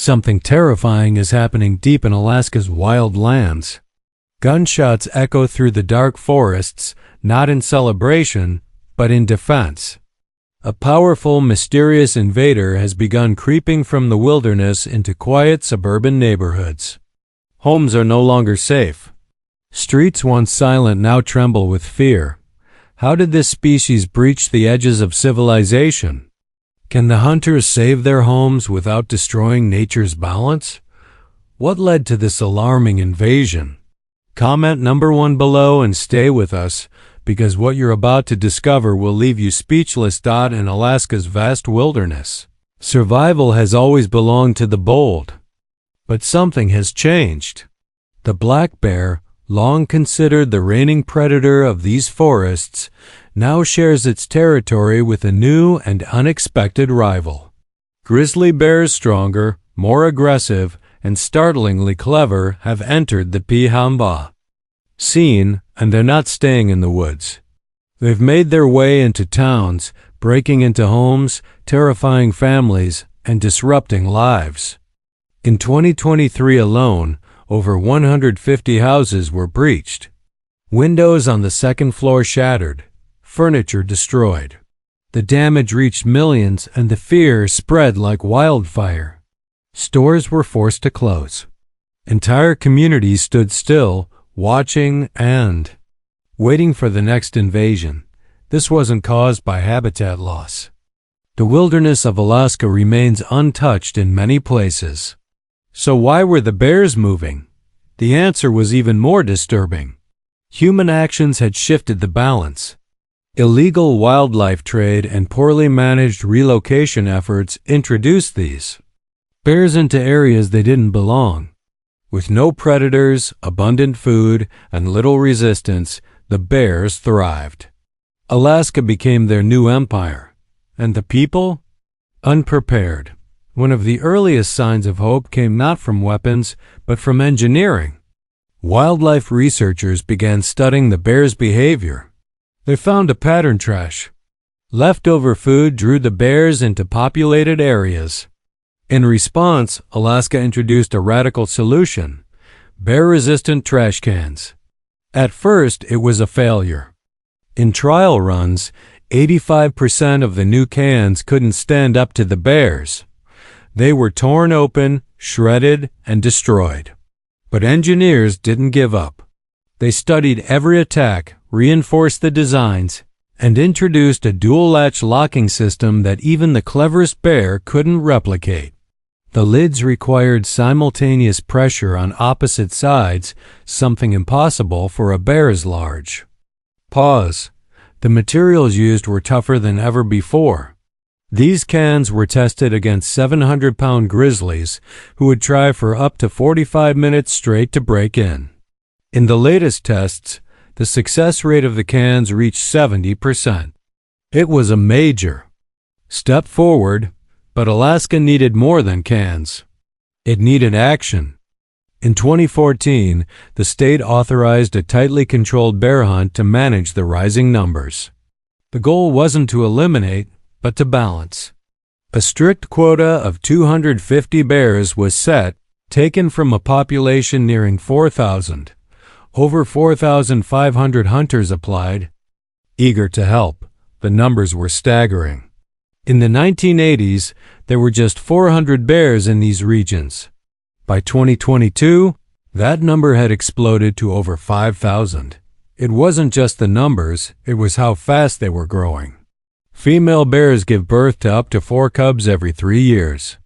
Something terrifying is happening deep in Alaska's wild lands. Gunshots echo through the dark forests, not in celebration, but in defense. A powerful, mysterious invader has begun creeping from the wilderness into quiet suburban neighborhoods. Homes are no longer safe. Streets once silent now tremble with fear. How did this species breach the edges of civilization? Can the hunters save their homes without destroying nature's balance? What led to this alarming invasion? Comment number 1 below and stay with us, because what you're about to discover will leave you speechless. In Alaska's vast wilderness, survival has always belonged to the bold. But something has changed. The black bear, long considered the reigning predator of these forests, now shares its territory with a new and unexpected rival. Grizzly bears, stronger, more aggressive, and startlingly clever, have entered the Pihamba scene, and they're not staying in the woods. They've made their way into towns, breaking into homes, terrifying families, and disrupting lives. In 2023 alone, over 150 houses were breached. Windows on the second floor shattered, furniture destroyed. The damage reached millions, and the fear spread like wildfire. Stores were forced to close. Entire communities stood still, watching and waiting for the next invasion. This wasn't caused by habitat loss. The wilderness of Alaska remains untouched in many places. So why were the bears moving? The answer was even more disturbing. Human actions had shifted the balance. Illegal wildlife trade and poorly managed relocation efforts introduced these bears into areas they didn't belong. With no predators, abundant food, and little resistance, the bears thrived. Alaska became their new empire. And the people? Unprepared. One of the earliest signs of hope came not from weapons, but from engineering. Wildlife researchers began studying the bear's behavior. They found a pattern trash. Leftover food drew the bears into populated areas. In response, Alaska introduced a radical solution: bear-resistant trash cans. At first, it was a failure. In trial runs, 85% of the new cans couldn't stand up to the bears. They were torn open, shredded, and destroyed. But engineers didn't give up. They studied every attack, reinforced the designs, and introduced a dual-latch locking system that even the cleverest bear couldn't replicate. The lids required simultaneous pressure on opposite sides, something impossible for a bear as large. Pause. The materials used were tougher than ever before. These cans were tested against 700-pound grizzlies who would try for up to 45 minutes straight to break in. In the latest tests, the success rate of the cans reached 70%. It was a major step forward, but Alaska needed more than cans. It needed action. In 2014, the state authorized a tightly controlled bear hunt to manage the rising numbers. The goal wasn't to eliminate, but to balance. A strict quota of 250 bears was set, taken from a population nearing 4,000. Over 4,500 hunters applied. Eager to help, the numbers were staggering. In the 1980s, there were just 400 bears in these regions. By 2022, that number had exploded to over 5,000. It wasn't just the numbers, it was how fast they were growing. Female bears give birth to up to 4 cubs every 3 years.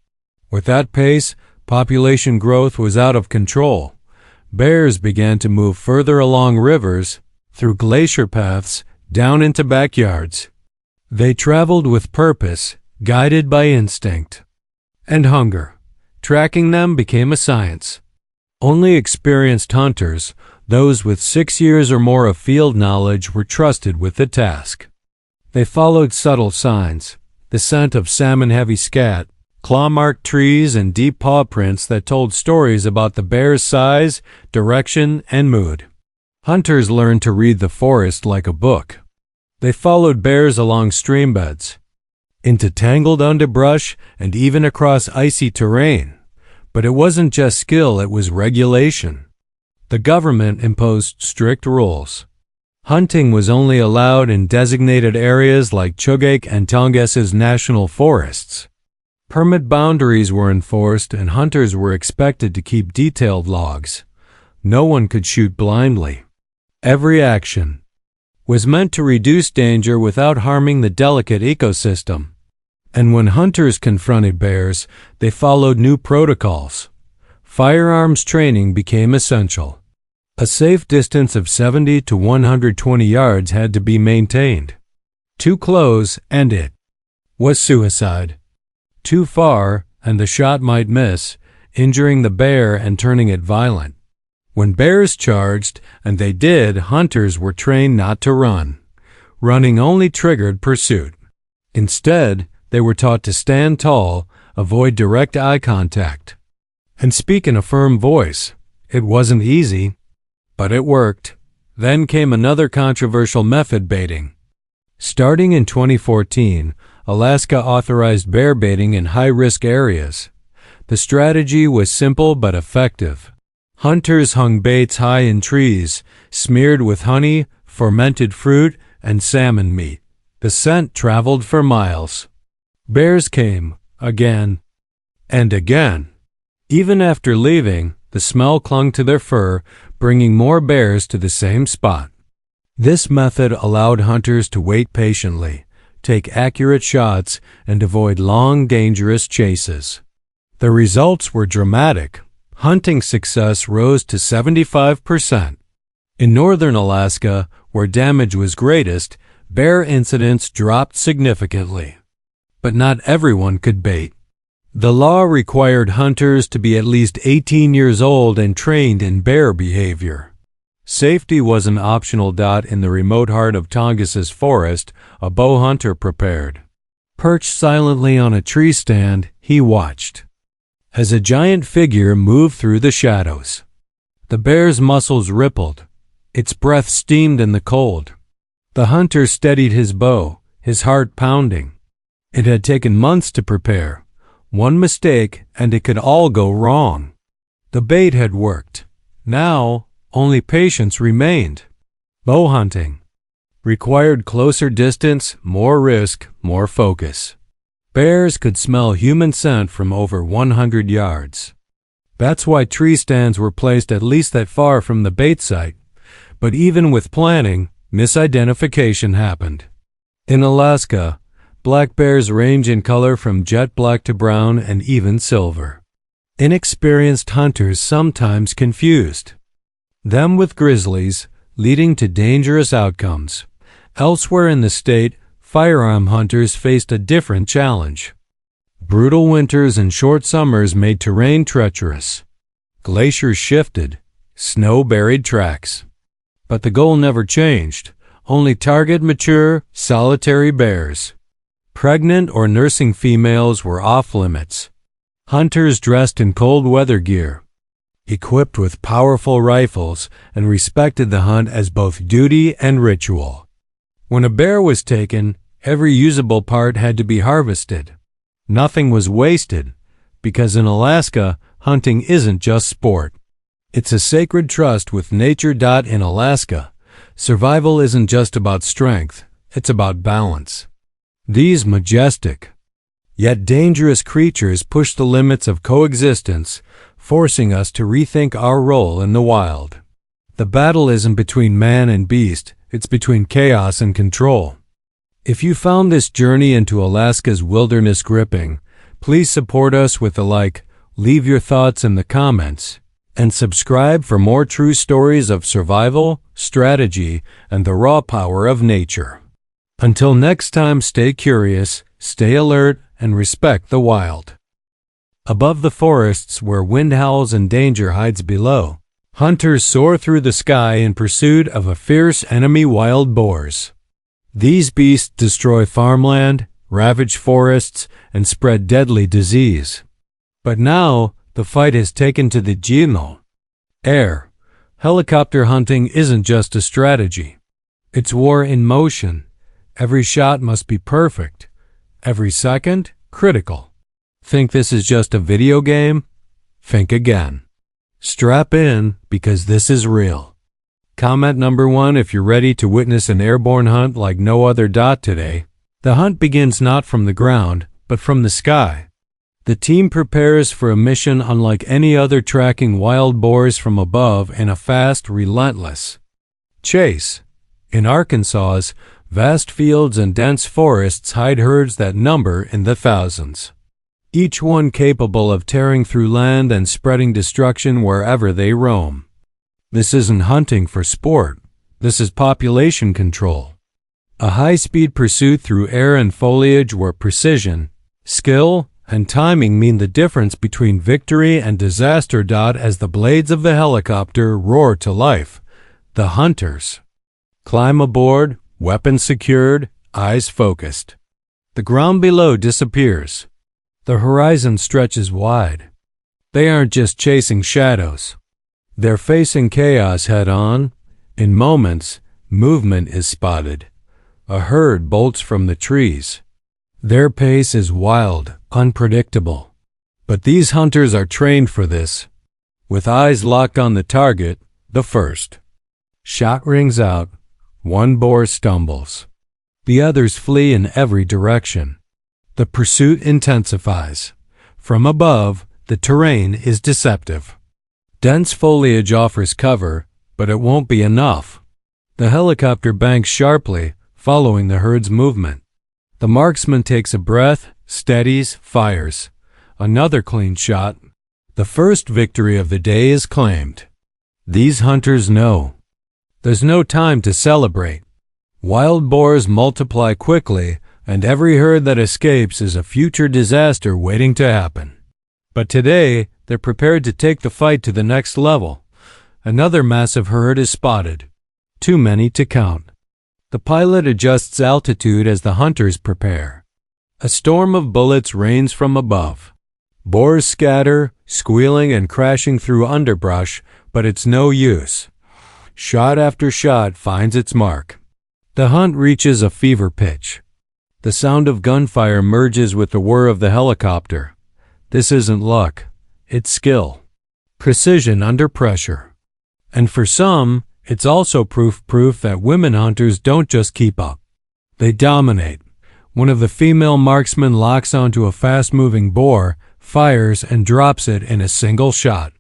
With that pace, population growth was out of control. Bears began to move further along rivers, through glacier paths, down into backyards. They traveled with purpose, guided by instinct and hunger. Tracking them became a science. Only experienced hunters, those with 6 years or more of field knowledge, were trusted with the task. They followed subtle signs, the scent of salmon-heavy scat, claw-marked trees, and deep paw prints that told stories about the bear's size, direction, and mood. Hunters learned to read the forest like a book. They followed bears along streambeds, into tangled underbrush, and even across icy terrain. But it wasn't just skill, it was regulation. The government imposed strict rules. Hunting was only allowed in designated areas like Chugach and Tongass's national forests. Permit boundaries were enforced and hunters were expected to keep detailed logs. No one could shoot blindly. Every action was meant to reduce danger without harming the delicate ecosystem. And when hunters confronted bears, they followed new protocols. Firearms training became essential. A safe distance of 70 to 120 yards had to be maintained. Too close, and it was suicide. Too far, and the shot might miss, injuring the bear and turning it violent. When bears charged, and they did, hunters were trained not to run. Running only triggered pursuit. Instead, they were taught to stand tall, avoid direct eye contact, and speak in a firm voice. It wasn't easy, but it worked. Then came another controversial method: baiting. Starting in 2014, Alaska authorized bear baiting in high-risk areas. The strategy was simple but effective. Hunters hung baits high in trees, smeared with honey, fermented fruit, and salmon meat. The scent traveled for miles. Bears came, again, and again. Even after leaving, the smell clung to their fur, bringing more bears to the same spot. This method allowed hunters to wait patiently, take accurate shots, and avoid long, dangerous chases. The results were dramatic. Hunting success rose to 75%. In northern Alaska, where damage was greatest, bear incidents dropped significantly. But not everyone could bait. The law required hunters to be at least 18 years old and trained in bear behavior. Safety was an optional. In the remote heart of Tongass's forest, a bow hunter prepared. Perched silently on a tree stand, he watched as a giant figure moved through the shadows. The bear's muscles rippled. Its breath steamed in the cold. The hunter steadied his bow, his heart pounding. It had taken months to prepare. One mistake, and it could all go wrong. The bait had worked. Now, only patience remained. Bow hunting required closer distance, more risk, more focus. Bears could smell human scent from over 100 yards. That's why tree stands were placed at least that far from the bait site. But even with planning, misidentification happened. In Alaska, black bears range in color from jet black to brown and even silver. Inexperienced hunters sometimes confused them with grizzlies, leading to dangerous outcomes. Elsewhere in the state, firearm hunters faced a different challenge. Brutal winters and short summers made terrain treacherous. Glaciers shifted, snow buried tracks. But the goal never changed. Only target mature, solitary bears. Pregnant or nursing females were off limits. Hunters dressed in cold weather gear, equipped with powerful rifles, and respected the hunt as both duty and ritual. When a bear was taken, every usable part had to be harvested. Nothing was wasted, because in Alaska, hunting isn't just sport. It's a sacred trust with nature. In Alaska, survival isn't just about strength, it's about balance. These majestic, yet dangerous creatures push the limits of coexistence, forcing us to rethink our role in the wild. The battle isn't between man and beast, it's between chaos and control. If you found this journey into Alaska's wilderness gripping, please support us with a like, leave your thoughts in the comments, and subscribe for more true stories of survival, strategy, and the raw power of nature. Until next time, stay curious, stay alert, and respect the wild. Above the forests where wind howls and danger hides below, hunters soar through the sky in pursuit of a fierce enemy: wild boars. These beasts destroy farmland, ravage forests, and spread deadly disease. But now, the fight has taken to the Gino. Air. Helicopter hunting isn't just a strategy. It's war in motion. Every shot must be perfect. Every second, critical. Think this is just a video game? Think again. Strap in, because this is real. Comment number 1 if you're ready to witness an airborne hunt like no other. Today, the hunt begins not from the ground, but from the sky. The team prepares for a mission unlike any other, tracking wild boars from above in a fast, relentless chase. In Arkansas's vast fields and dense forests hide herds that number in the thousands, each one capable of tearing through land and spreading destruction wherever they roam. This isn't hunting for sport. This is population control. A high-speed pursuit through air and foliage where precision, skill, and timing mean the difference between victory and disaster. As the blades of the helicopter roar to life, the hunters climb aboard, weapons secured, eyes focused. The ground below disappears. The horizon stretches wide. They aren't just chasing shadows. They're facing chaos head-on. In moments, movement is spotted. A herd bolts from the trees. Their pace is wild, unpredictable. But these hunters are trained for this. With eyes locked on the target, the first shot rings out. One boar stumbles. The others flee in every direction. The pursuit intensifies. From above, the terrain is deceptive. Dense foliage offers cover, but it won't be enough. The helicopter banks sharply, following the herd's movement. The marksman takes a breath, steadies, fires. Another clean shot. The first victory of the day is claimed. These hunters know there's no time to celebrate. Wild boars multiply quickly, and every herd that escapes is a future disaster waiting to happen. But today, they're prepared to take the fight to the next level. Another massive herd is spotted. Too many to count. The pilot adjusts altitude as the hunters prepare. A storm of bullets rains from above. Boars scatter, squealing and crashing through underbrush, but it's no use. Shot after shot finds its mark. The hunt reaches a fever pitch. The sound of gunfire merges with the whir of the helicopter. This isn't luck. It's skill. Precision under pressure. And for some, it's also proof that women hunters don't just keep up. They dominate. One of the female marksmen locks onto a fast-moving boar, fires, and drops it in a single shot.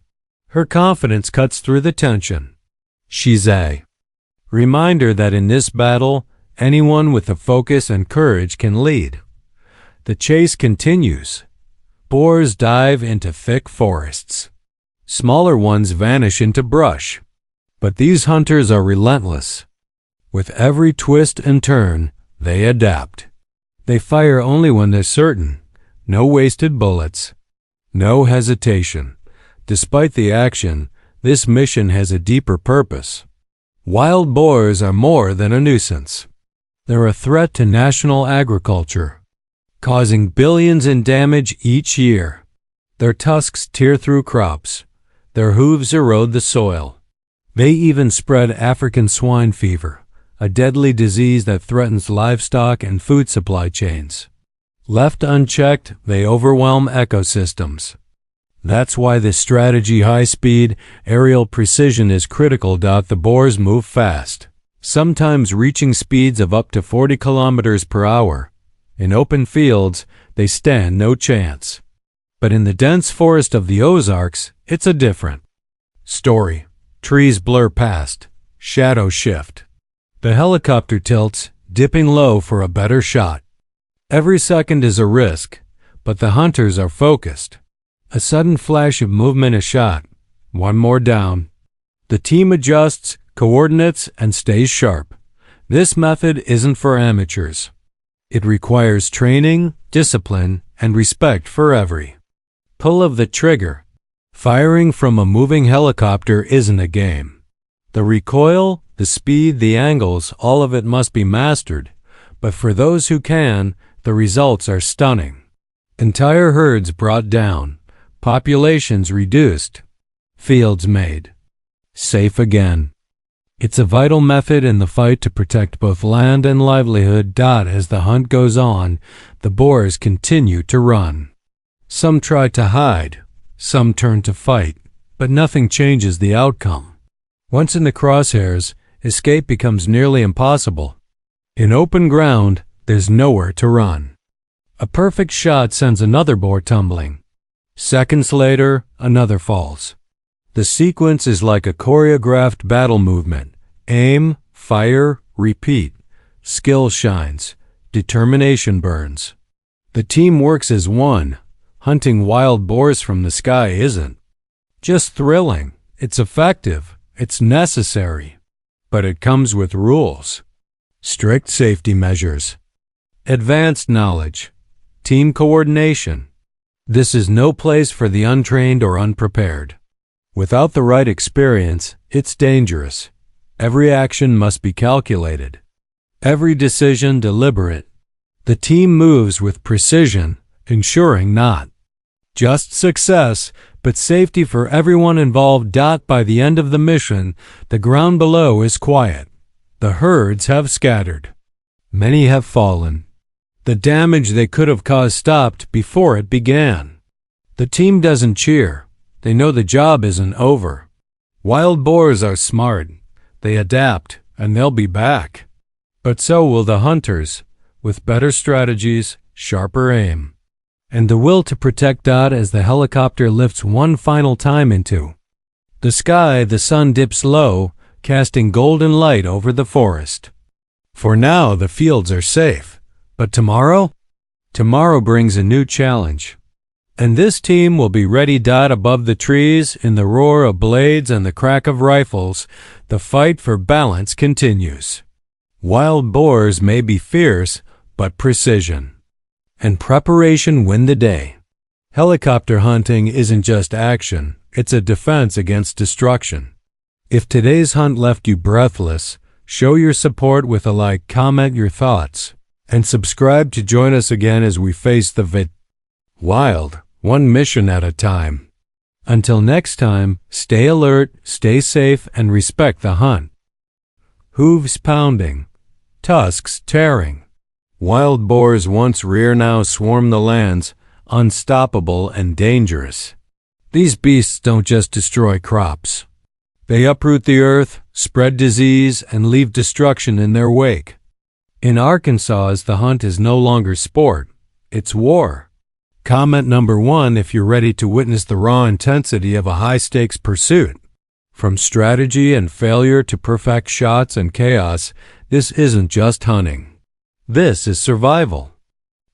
Her confidence cuts through the tension. She's a reminder that in this battle, anyone with the focus and courage can lead. The chase continues. Boars dive into thick forests. Smaller ones vanish into brush. But these hunters are relentless. With every twist and turn, they adapt. They fire only when they're certain. No wasted bullets. No hesitation. Despite the action, this mission has a deeper purpose. Wild boars are more than a nuisance. They're a threat to national agriculture, causing billions in damage each year. Their tusks tear through crops. Their hooves erode the soil. They even spread African swine fever, a deadly disease that threatens livestock and food supply chains. Left unchecked, they overwhelm ecosystems. That's why this strategy, high-speed, aerial precision is critical. The boars move fast, sometimes reaching speeds of up to 40 kilometers per hour. In open fields, they stand no chance. But in the dense forest of the Ozarks, it's a different story. Trees blur past, shadows shift. The helicopter tilts, dipping low for a better shot. Every second is a risk, but the hunters are focused. A sudden flash of movement, a shot. One more down. The team adjusts, coordinates, and stays sharp. This method isn't for amateurs. It requires training, discipline, and respect for every pull of the trigger. Firing from a moving helicopter isn't a game. The recoil, the speed, the angles, all of it must be mastered. But for those who can, the results are stunning. Entire herds brought down. Populations reduced. Fields made safe again. It's a vital method in the fight to protect both land and livelihood. As the hunt goes on, the boars continue to run. Some try to hide. Some turn to fight, but nothing changes the outcome. Once in the crosshairs, escape becomes nearly impossible. In open ground, there's nowhere to run. A perfect shot sends another boar tumbling. Seconds later, another falls. The sequence is like a choreographed battle movement. Aim, fire, repeat. Skill shines. Determination burns. The team works as one. Hunting wild boars from the sky isn't just thrilling. It's effective. It's necessary. But it comes with rules. Strict safety measures. Advanced knowledge. Team coordination. This is no place for the untrained or unprepared. Without the right experience, it's dangerous. Every action must be calculated. Every decision deliberate. The team moves with precision, ensuring not just success, but safety for everyone involved. By the end of the mission, the ground below is quiet. The herds have scattered. Many have fallen. The damage they could have caused stopped before it began. The team doesn't cheer. They know the job isn't over. Wild boars are smart. They adapt, and they'll be back. But so will the hunters, with better strategies, sharper aim, and the will to protect. As the helicopter lifts one final time into the sky, the sun dips low, casting golden light over the forest. For now, the fields are safe. But tomorrow? Tomorrow brings a new challenge. And this team will be ready. Above the trees, in the roar of blades and the crack of rifles, the fight for balance continues. Wild boars may be fierce, but precision and preparation win the day. Helicopter hunting isn't just action, it's a defense against destruction. If today's hunt left you breathless, show your support with a like, comment your thoughts, and subscribe to join us again as we face the wild, one mission at a time. Until next time, stay alert, stay safe, and respect the hunt. Hooves pounding, tusks tearing. Wild boars once rear now swarm the lands, unstoppable and dangerous. These beasts don't just destroy crops. They uproot the earth, spread disease, and leave destruction in their wake. In Arkansas, the hunt is no longer sport, it's war. Comment number 1 if you're ready to witness the raw intensity of a high-stakes pursuit. From strategy and failure to perfect shots and chaos, this isn't just hunting. This is survival.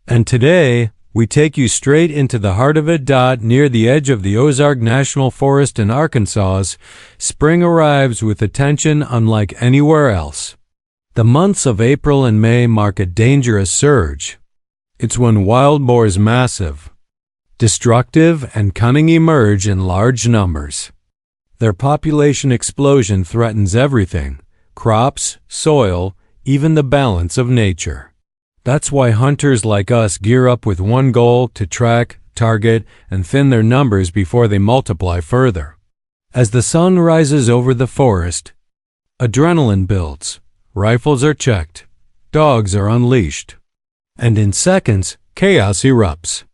And today, we take you straight into the heart of it. Near the edge of the Ozark National Forest in Arkansas, spring arrives with attention unlike anywhere else. The months of April and May mark a dangerous surge. It's when wild boars, massive, destructive, and cunning, emerge in large numbers. Their population explosion threatens everything: crops, soil, even the balance of nature. That's why hunters like us gear up with one goal: to track, target, and thin their numbers before they multiply further. As the sun rises over the forest, adrenaline builds, rifles are checked, dogs are unleashed, and in seconds, chaos erupts.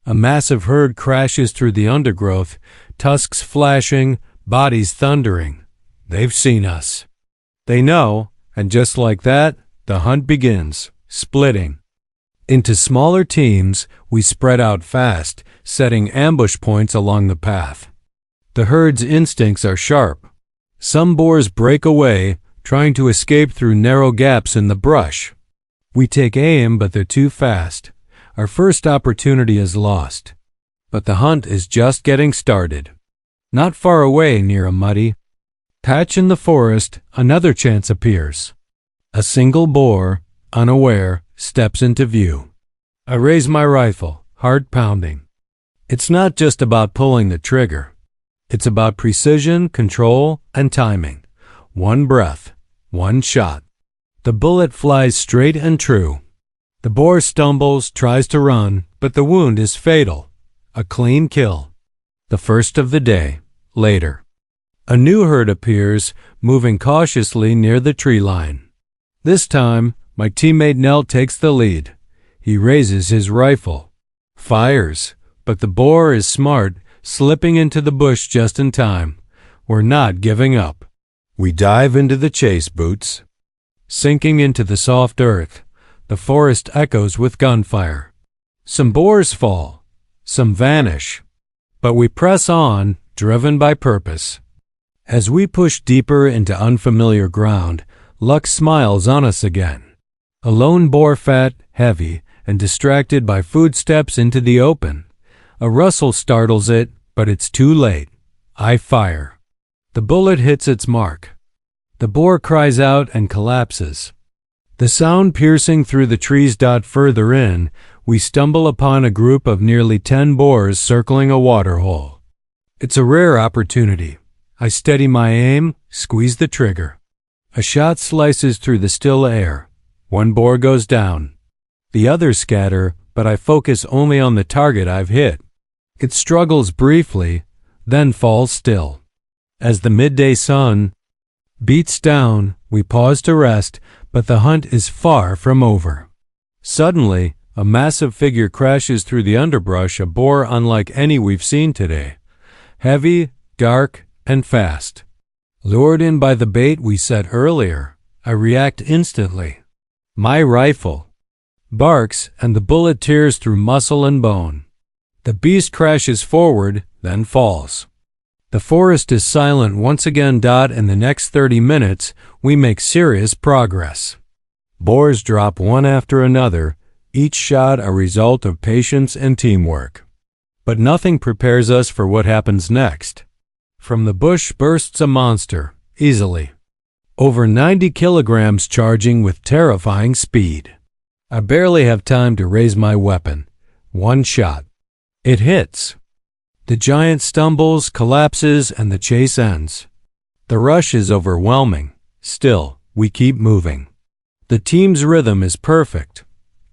A massive herd crashes through the undergrowth, tusks flashing, bodies thundering. They've seen us. They know, and just like that, the hunt begins, splitting. Into smaller teams, we spread out fast, setting ambush points along the path. The herd's instincts are sharp. Some boars break away, trying to escape through narrow gaps in the brush. We take aim, but they're too fast. Our first opportunity is lost. But the hunt is just getting started. Not far away, near a muddy patch in the forest, another chance appears. A single boar, unaware, steps into view. I raise my rifle, heart pounding. It's not just about pulling the trigger. It's about precision, control, and timing. One breath, one shot. The bullet flies straight and true. The boar stumbles, tries to run, but the wound is fatal. A clean kill. The first of the day. Later, a new herd appears, moving cautiously near the tree line. This time, my teammate Nell takes the lead. He raises his rifle, fires, but the boar is smart, slipping into the bush just in time. We're not giving up. We dive into the chase boots. Sinking into the soft earth, the forest echoes with gunfire. Some boars fall, some vanish. But we press on, driven by purpose. As we push deeper into unfamiliar ground, luck smiles on us again. A lone boar, fat, heavy, and distracted by footsteps into the open. A rustle startles it, but it's too late. I fire. The bullet hits its mark. The boar cries out and collapses. The sound piercing through the trees. Further in, we stumble upon a group of nearly 10 boars circling a waterhole. It's a rare opportunity. I steady my aim, squeeze the trigger. A shot slices through the still air. One boar goes down. The others scatter, but I focus only on the target I've hit. It struggles briefly, then falls still. As the midday sun beats down, we pause to rest, but the hunt is far from over. Suddenly, a massive figure crashes through the underbrush, a boar unlike any we've seen today. Heavy, dark, and fast. Lured in by the bait we set earlier, I react instantly. My rifle barks, and the bullet tears through muscle and bone. The beast crashes forward, then falls. The forest is silent once again. In the next 30 minutes, we make serious progress. Boars drop one after another, each shot a result of patience and teamwork. But nothing prepares us for what happens next. From the bush bursts a monster, easily. Over 90 kilograms, charging with terrifying speed. I barely have time to raise my weapon. One shot. It hits. The giant stumbles, collapses, and the chase ends. The rush is overwhelming. Still, we keep moving. The team's rhythm is perfect.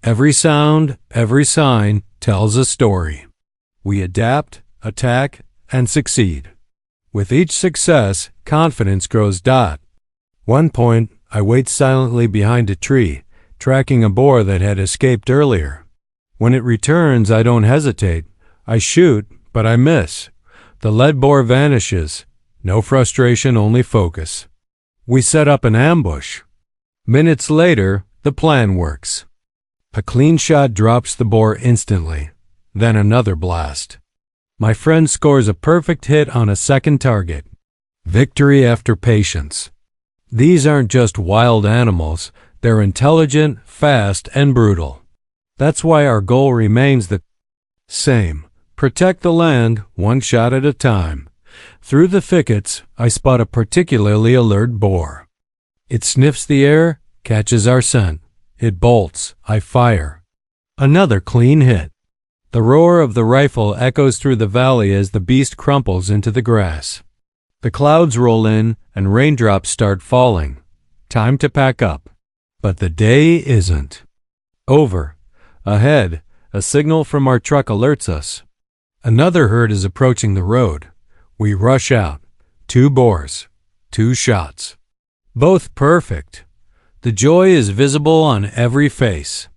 Every sound, every sign tells a story. We adapt, attack, and succeed. With each success, confidence grows. One point, I wait silently behind a tree, tracking a boar that had escaped earlier. When it returns, I don't hesitate. I shoot, but I miss. The lead boar vanishes. No frustration, only focus. We set up an ambush. Minutes later, the plan works. A clean shot drops the boar instantly. Then another blast. My friend scores a perfect hit on a second target. Victory after patience. These aren't just wild animals. They're intelligent, fast, and brutal. That's why our goal remains the same. Protect the land, one shot at a time. Through the thickets, I spot a particularly alert boar. It sniffs the air, catches our scent. It bolts. I fire. Another clean hit. The roar of the rifle echoes through the valley as the beast crumples into the grass. The clouds roll in and raindrops start falling. Time to pack up. But the day isn't over. Ahead, a signal from our truck alerts us. Another herd is approaching the road. We rush out. 2 boars. 2 shots. Both perfect. The joy is visible on every face.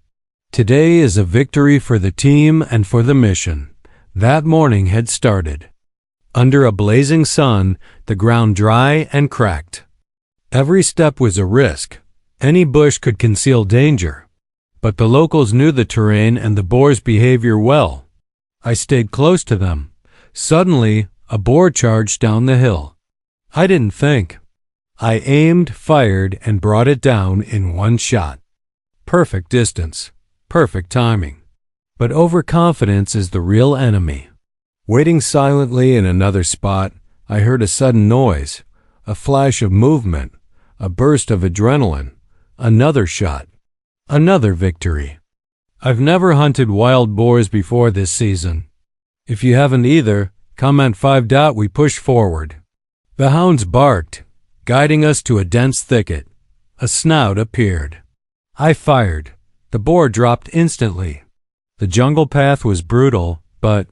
Today is a victory for the team and for the mission. That morning had started. Under a blazing sun, the ground dry and cracked. Every step was a risk. Any bush could conceal danger. But the locals knew the terrain and the boar's behavior well. I stayed close to them. Suddenly, a boar charged down the hill. I didn't think. I aimed, fired, and brought it down in one shot. Perfect distance. Perfect timing. But overconfidence is the real enemy. Waiting silently in another spot, I heard a sudden noise, a flash of movement, a burst of adrenaline, another shot, another victory. I've never hunted wild boars before this season. If you haven't either, comment 5. We push forward. The hounds barked, guiding us to a dense thicket. A snout appeared. I fired. The boar dropped instantly. The jungle path was brutal, but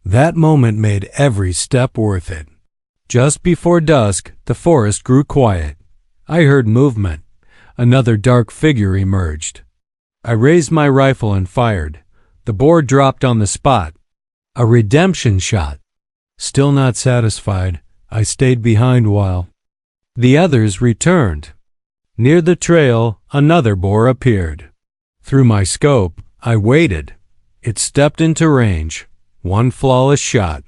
that moment made every step worth it. Just before dusk, the forest grew quiet. I heard movement. Another dark figure emerged. I raised my rifle and fired. The boar dropped on the spot. A redemption shot. Still not satisfied, I stayed behind while the others returned. Near the trail, another boar appeared. Through my scope, I waited. It stepped into range. One flawless shot.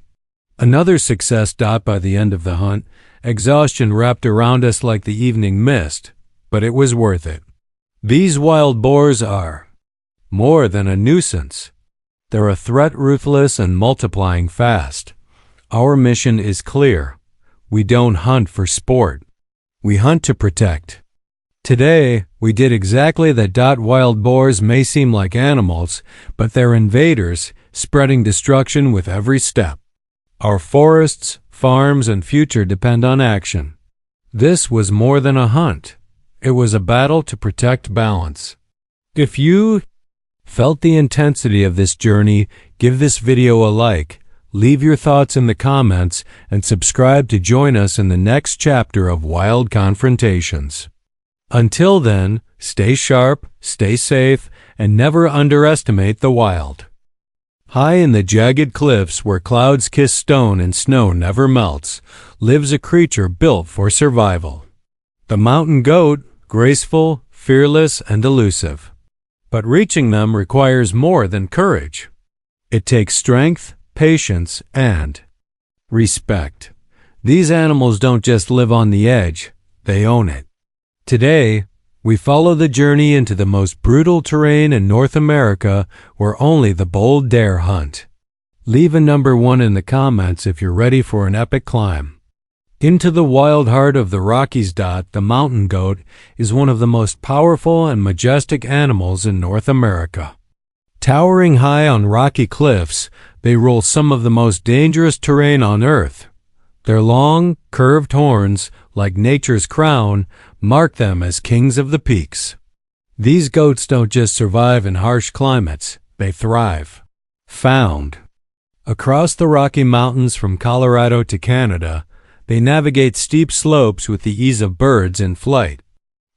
Another success dot by the end of the hunt. Exhaustion wrapped around us like the evening mist, but it was worth it. These wild boars are more than a nuisance. They're a threat, ruthless and multiplying fast. Our mission is clear. We don't hunt for sport. We hunt to protect. Today, we did exactly that. Wild boars may seem like animals, but they're invaders, spreading destruction with every step. Our forests, farms, and future depend on action. This was more than a hunt. It was a battle to protect balance. If you felt the intensity of this journey, give this video a like, leave your thoughts in the comments, and subscribe to join us in the next chapter of Wild Confrontations. Until then, stay sharp, stay safe, and never underestimate the wild. High in the jagged cliffs where clouds kiss stone and snow never melts, lives a creature built for survival. The mountain goat, graceful, fearless, and elusive. But reaching them requires more than courage. It takes strength, patience, and respect. These animals don't just live on the edge, they own it. Today, we follow the journey into the most brutal terrain in North America where only the bold dare hunt. Leave a number 1 in the comments if you're ready for an epic climb. Into the wild heart of the Rockies. The mountain goat is one of the most powerful and majestic animals in North America. Towering high on rocky cliffs, they rule some of the most dangerous terrain on Earth. Their long, curved horns, like nature's crown, mark them as kings of the peaks. These goats don't just survive in harsh climates, they thrive. Found across the Rocky Mountains from Colorado to Canada, they navigate steep slopes with the ease of birds in flight.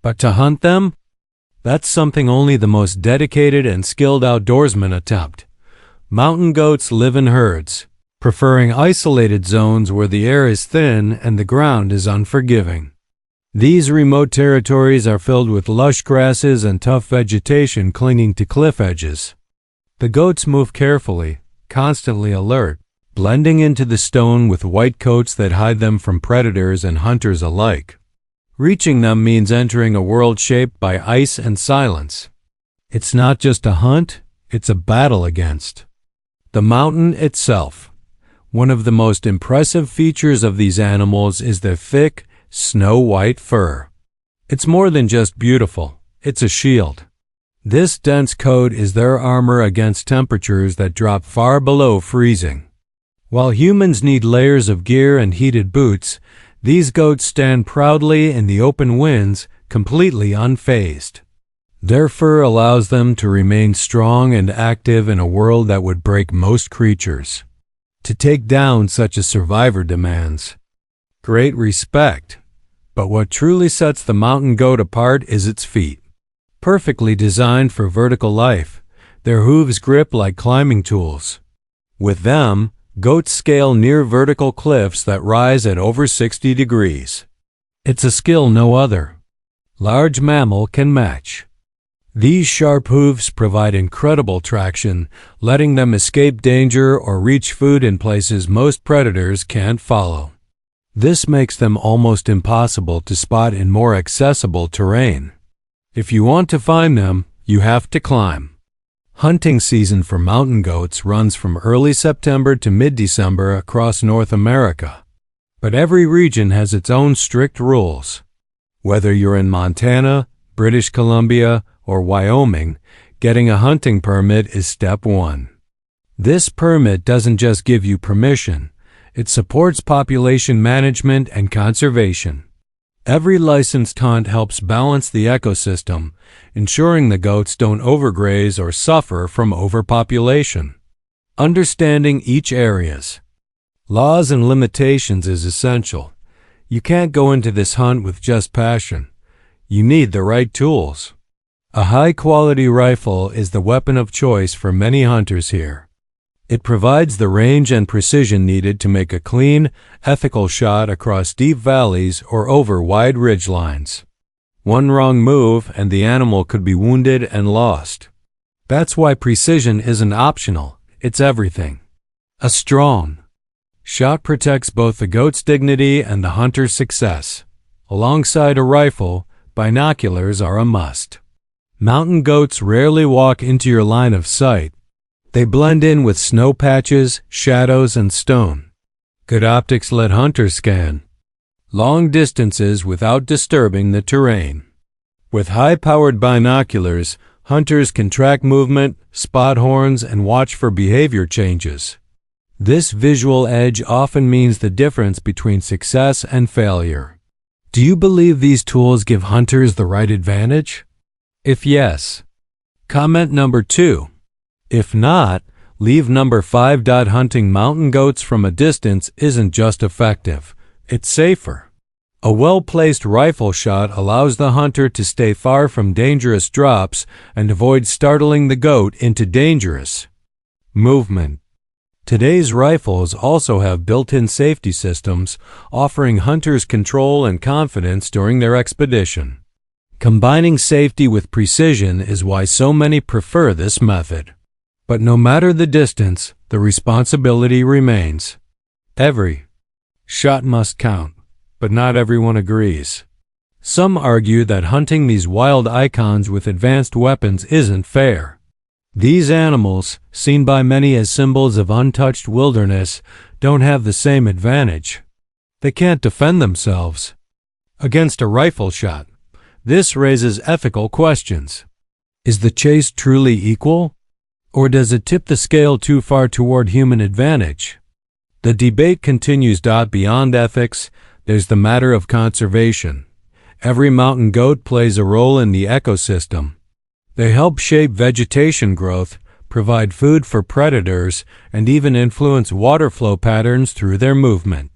But to hunt them? That's something only the most dedicated and skilled outdoorsmen attempt. Mountain goats live in herds, preferring isolated zones where the air is thin and the ground is unforgiving. These remote territories are filled with lush grasses and tough vegetation clinging to cliff edges. The goats move carefully, constantly alert, blending into the stone with white coats that hide them from predators and hunters alike. Reaching them means entering a world shaped by ice and silence. It's not just a hunt, it's a battle against the mountain itself. One of the most impressive features of these animals is their thick, snow-white fur. It's more than just beautiful, it's a shield. This dense coat is their armor against temperatures that drop far below freezing. While humans need layers of gear and heated boots, these goats stand proudly in the open winds, completely unfazed. Their fur allows them to remain strong and active in a world that would break most creatures. To take down such a survivor demands great respect. But what truly sets the mountain goat apart is its feet. Perfectly designed for vertical life, their hooves grip like climbing tools. With them, goats scale near vertical cliffs that rise at over 60 degrees. It's a skill no other large mammal can match. These sharp hooves provide incredible traction, letting them escape danger or reach food in places most predators can't follow. This makes them almost impossible to spot in more accessible terrain. If you want to find them, you have to climb. Hunting season for mountain goats runs from early September to mid-December across North America. But every region has its own strict rules. Whether you're in Montana, British Columbia, or Wyoming, getting a hunting permit is step 1. This permit doesn't just give you permission, it supports population management and conservation. Every licensed hunt helps balance the ecosystem, ensuring the goats don't overgraze or suffer from overpopulation. Understanding each area's laws and limitations is essential. You can't go into this hunt with just passion. You need the right tools. A high-quality rifle is the weapon of choice for many hunters here. It provides the range and precision needed to make a clean, ethical shot across deep valleys or over wide ridgelines. One wrong move and the animal could be wounded and lost. That's why precision isn't optional, it's everything. A strong shot protects both the goat's dignity and the hunter's success. Alongside a rifle, binoculars are a must. Mountain goats rarely walk into your line of sight. They blend in with snow patches, shadows, and stone. Good optics let hunters scan long distances without disturbing the terrain. With high-powered binoculars, hunters can track movement, spot horns, and watch for behavior changes. This visual edge often means the difference between success and failure. Do you believe these tools give hunters the right advantage? If yes, comment number 2. If not, leave number 5. Hunting mountain goats from a distance isn't just effective, it's safer. A well-placed rifle shot allows the hunter to stay far from dangerous drops and avoid startling the goat into dangerous movement. Today's rifles also have built-in safety systems, offering hunters control and confidence during their expedition. Combining safety with precision is why so many prefer this method. But no matter the distance, the responsibility remains. Every shot must count, but not everyone agrees. Some argue that hunting these wild icons with advanced weapons isn't fair. These animals, seen by many as symbols of untouched wilderness, don't have the same advantage. They can't defend themselves against a rifle shot. This raises ethical questions. Is the chase truly equal? Or does it tip the scale too far toward human advantage? The debate continues. Beyond ethics, there's the matter of conservation. Every mountain goat plays a role in the ecosystem. They help shape vegetation growth, provide food for predators, and even influence water flow patterns through their movement.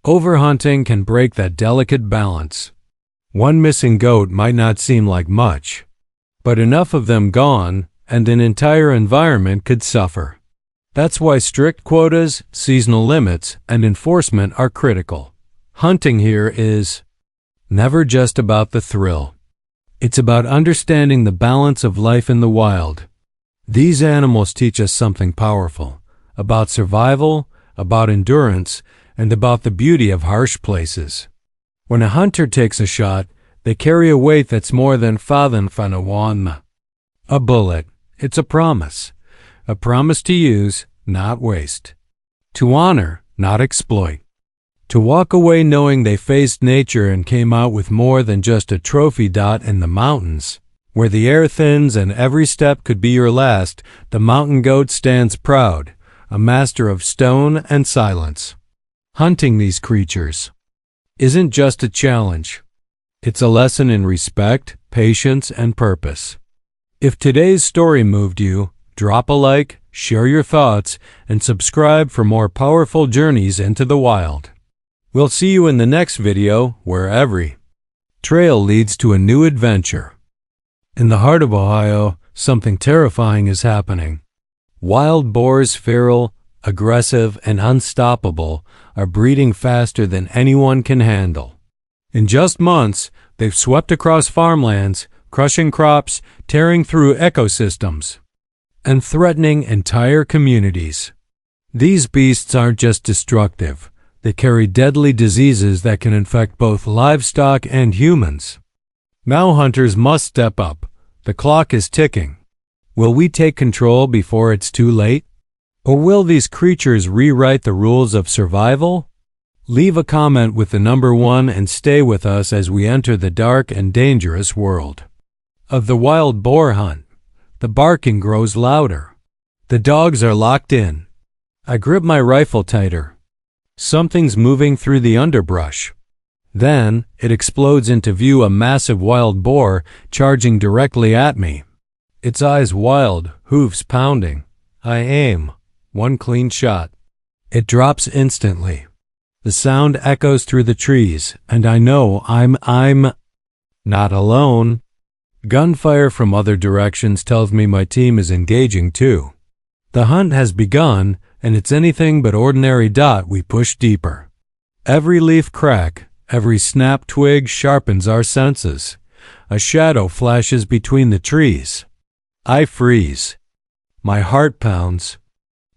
Overhunting can break that delicate balance. One missing goat might not seem like much, but enough of them gone, and an entire environment could suffer. That's why strict quotas, seasonal limits, and enforcement are critical. Hunting here is never just about the thrill. It's about understanding the balance of life in the wild. These animals teach us something powerful about survival, about endurance, and about the beauty of harsh places. When a hunter takes a shot, they carry a weight that's more than a bullet. It's a promise to use, not waste, to honor, not exploit, to walk away knowing they faced nature and came out with more than just a trophy. In the mountains, where the air thins and every step could be your last, the mountain goat stands proud, a master of stone and silence. Hunting these creatures isn't just a challenge. It's a lesson in respect, patience, and purpose. If today's story moved you, drop a like, share your thoughts, and subscribe for more powerful journeys into the wild. We'll see you in the next video, where every trail leads to a new adventure. In the heart of Ohio, something terrifying is happening. Wild boars, feral, aggressive, and unstoppable, are breeding faster than anyone can handle. In just months, they've swept across farmlands, crushing crops, tearing through ecosystems, and threatening entire communities. These beasts aren't just destructive. They carry deadly diseases that can infect both livestock and humans. Now hunters must step up. The clock is ticking. Will we take control before it's too late? Or will these creatures rewrite the rules of survival? Leave a comment with the number 1 and stay with us as we enter the dark and dangerous world of the wild boar hunt. The barking grows louder. The dogs are locked in. I grip my rifle tighter. Something's moving through the underbrush. Then, it explodes into view, a massive wild boar charging directly at me. Its eyes wild, hooves pounding. I aim. One clean shot. It drops instantly. The sound echoes through the trees, and I know I'm not alone. Gunfire from other directions tells me my team is engaging too. The hunt has begun, and it's anything but ordinary. We push deeper. Every leaf crack, every snapped twig sharpens our senses. A shadow flashes between the trees. I freeze. My heart pounds.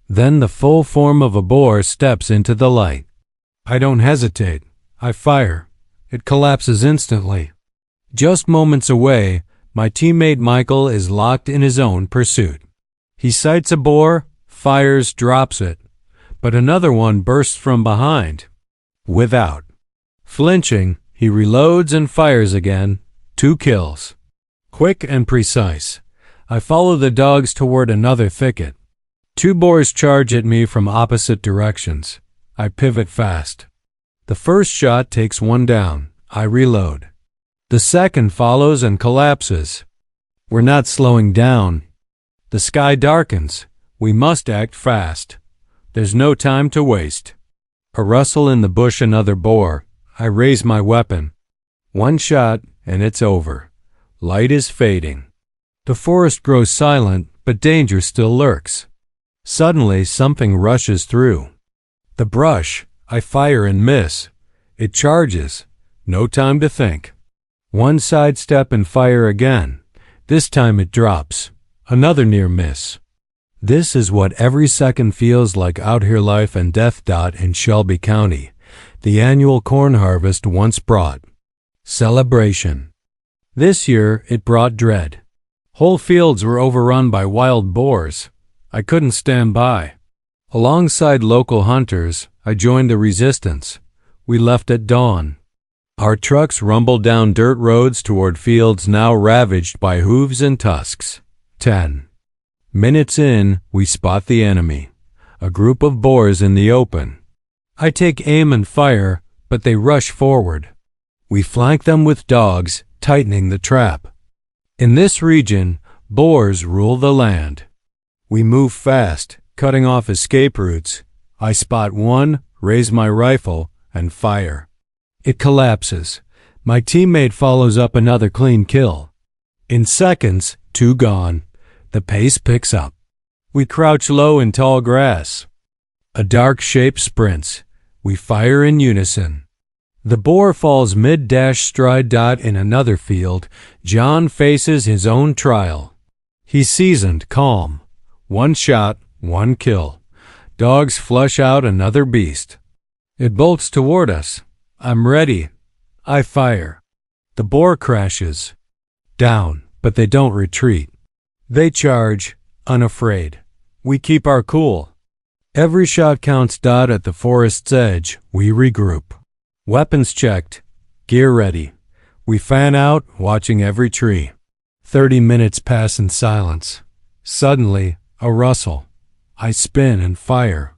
Then the full form of a boar steps into the light. I don't hesitate. I fire. It collapses instantly. Just moments away, my teammate Michael is locked in his own pursuit. He sights a boar, fires, drops it, but another one bursts from behind. Without flinching, he reloads and fires again. 2 kills. Quick and precise. I follow the dogs toward another thicket. 2 boars charge at me from opposite directions. I pivot fast. The first shot takes one down. I reload. The second follows and collapses. We're not slowing down. The sky darkens. We must act fast. There's no time to waste. A rustle in the bush, another boar. I raise my weapon. 1 shot, and it's over. Light is fading. The forest grows silent, but danger still lurks. Suddenly, something rushes through the brush. I fire and miss. It charges. No time to think. 1 sidestep and fire again. This time it drops. Another near miss. This is what every second feels like out here. Life and death. In Shelby County, the annual corn harvest once brought celebration. This year it brought dread. Whole fields were overrun by wild boars. I couldn't stand by. Alongside local hunters, I joined the resistance. We left at dawn. Our trucks rumbled down dirt roads toward fields now ravaged by hooves and tusks. 10 minutes in, we spot the enemy. A group of boars in the open. I take aim and fire, but they rush forward. We flank them with dogs, tightening the trap. In this region, boars rule the land. We move fast, cutting off escape routes. I spot one, raise my rifle, and fire. It collapses. My teammate follows up another clean kill. In seconds, 2 gone. The pace picks up. We crouch low in tall grass. A dark shape sprints. We fire in unison. The boar falls mid-stride. In another field, John faces his own trial. He's seasoned, calm. 1 shot, 1 kill. Dogs flush out another beast. It bolts toward us. I'm ready. I fire. The boar crashes. Down, but they don't retreat. They charge, unafraid. We keep our cool. Every shot counts. At the forest's edge, we regroup. Weapons checked. Gear ready. We fan out, watching every tree. 30 minutes pass in silence. Suddenly, a rustle. I spin and fire.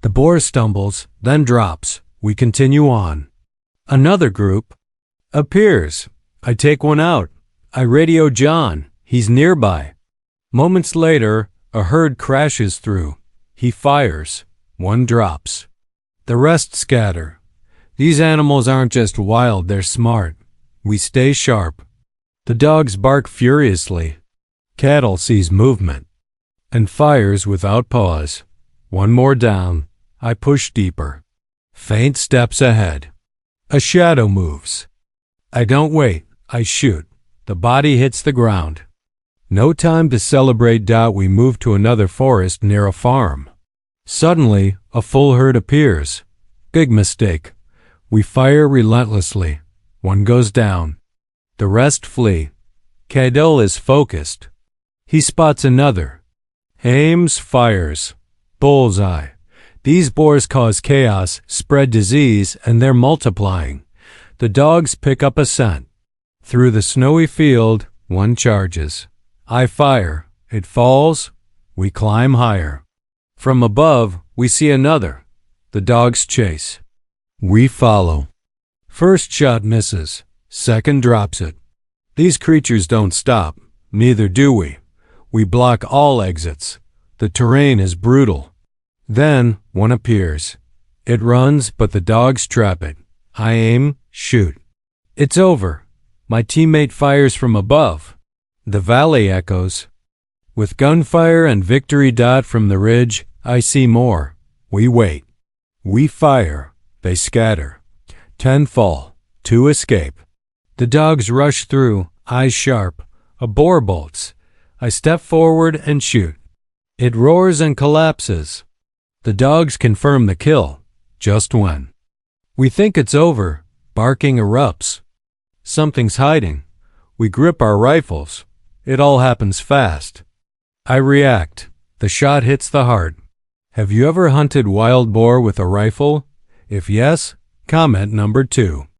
The boar stumbles, then drops. We continue on. Another group appears. I take one out. I radio John. He's nearby. Moments later, a herd crashes through. He fires. 1 drops. The rest scatter. These animals aren't just wild, they're smart. We stay sharp. The dogs bark furiously. Cattle sees movement and fires without pause. 1 more down. I push deeper. Faint steps ahead. A shadow moves. I don't wait. I shoot. The body hits the ground. No time to celebrate. We move to another forest near a farm. Suddenly, a full herd appears. Big mistake. We fire relentlessly. 1 goes down. The rest flee. Cadell is focused. He spots another. Aims, fires. Bullseye. These boars cause chaos, spread disease, and they're multiplying. The dogs pick up a scent. Through the snowy field, 1 charges. I fire. It falls. We climb higher. From above, we see another. The dogs chase. We follow. First shot misses. Second drops it. These creatures don't stop. Neither do we. We block all exits. The terrain is brutal. Then, one appears. It runs, but the dogs trap it. I aim, shoot. It's over. My teammate fires from above. The valley echoes. With gunfire and victory dot from the ridge, I see more. We wait. We fire. They scatter. 10 fall. 2 escape. The dogs rush through, eyes sharp. A boar bolts. I step forward and shoot. It roars and collapses. The dogs confirm the kill. Just when we think it's over, barking erupts. Something's hiding. We grip our rifles. It all happens fast. I react. The shot hits the heart. Have you ever hunted wild boar with a rifle? If yes, comment number 2.